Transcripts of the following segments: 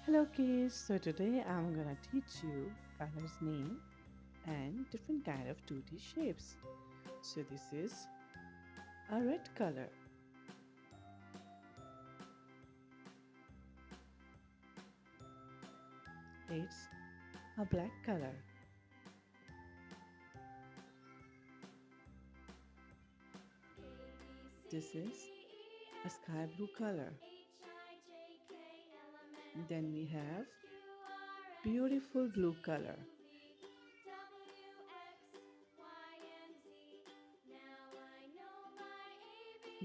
Hello kids, so today I'm gonna teach you colors name and different kind of 2D shapes. So this is a red color, it's a black color, this is a sky blue color. Then we have beautiful blue color.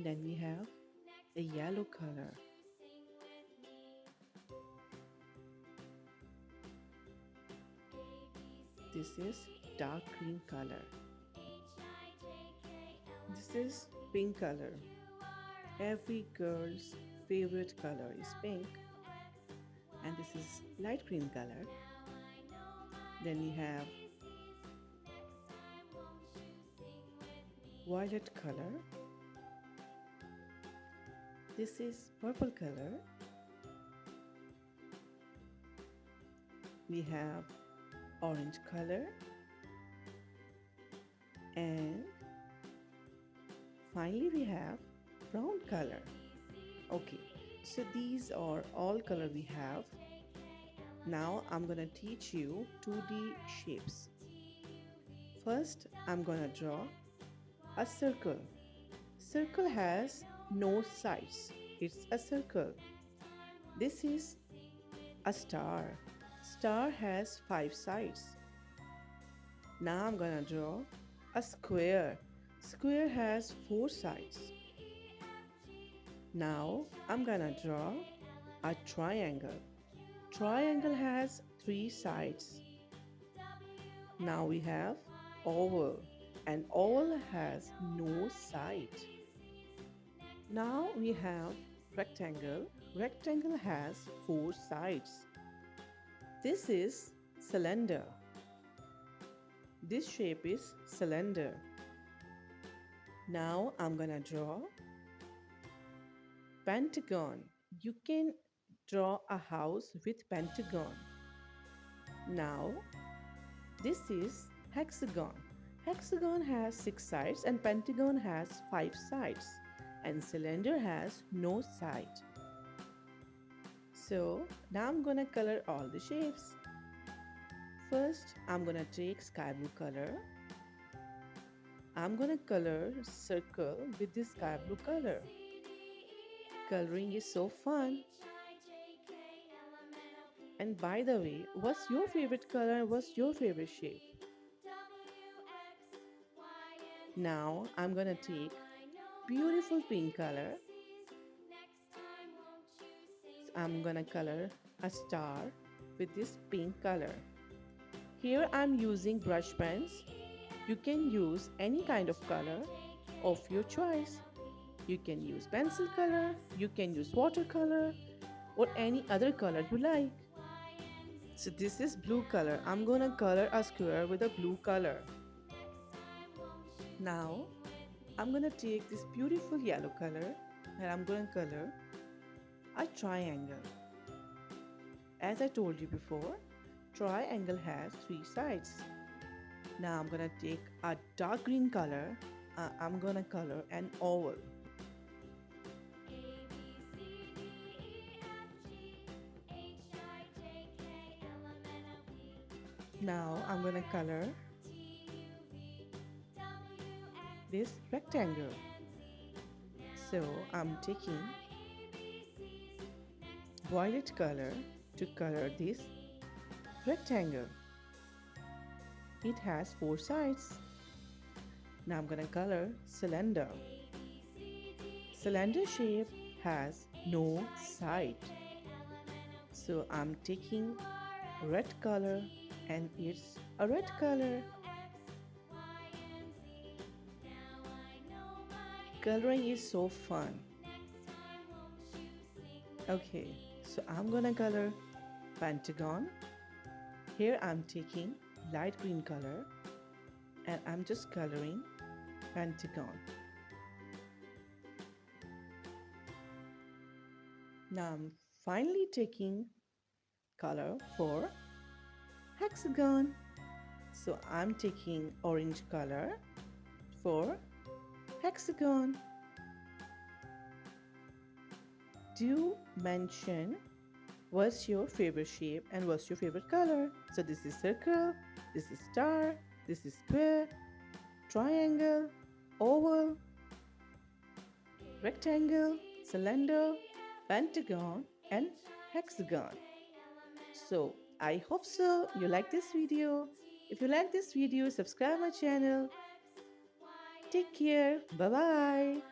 Then we have a yellow color. This is dark green color. This is pink color. Every girl's favorite color is pink, and this is light green color. Then we have violet color. This is purple color. We have orange color, and finally we have brown color. Okay, so these are all color we have. Now I'm gonna teach you 2D shapes. First, I'm gonna draw a circle. Circle has no sides. It's a circle. This is a star. Star has 5 sides. Now I'm gonna draw a square. Square has 4 sides. Now I'm gonna draw a triangle. Triangle has 3 sides. Now we have oval, and oval has no side. Now we have rectangle. Rectangle has 4 sides. This is cylinder. This shape is cylinder. Now I'm gonna draw pentagon. You can draw a house with pentagon. Now this is hexagon. Hexagon has 6 sides and pentagon has 5 sides, and cylinder has no side. So now I'm gonna color all the shapes. First, I'm gonna take sky blue color. I'm gonna color circle with this sky blue color. Coloring is so fun. And by the way, what's your favorite color and what's your favorite shape? Now I'm gonna take beautiful pink color. I'm gonna color a star with this pink color. Here I'm using brush pens. You can use any kind of color of your choice. You can use pencil color, you can use watercolor, or any other color you like. So this is blue color. I'm gonna color a square with a blue color. Now I'm gonna take this beautiful yellow color and I'm gonna color a triangle. As I told you before, triangle has 3 sides. Now I'm gonna take a dark green color. I'm gonna color an oval. Now I'm gonna color this rectangle. So I'm taking violet color to color this rectangle. It has 4 sides. Now I'm gonna color cylinder. Cylinder shape has no side. So I'm taking red color and it's a red color. Coloring is so fun. Okay, so I'm gonna color pentagon. Here I'm taking light green color and I'm just coloring pentagon. Now I'm finally taking color for hexagon. So I'm taking orange color for hexagon. Do mention what's your favorite shape and what's your favorite color. So this is circle, this is star, this is square, triangle, oval, rectangle, cylinder, pentagon, and hexagon. So I hope so you like this video. If you like this video, subscribe my channel. Take care. Bye bye.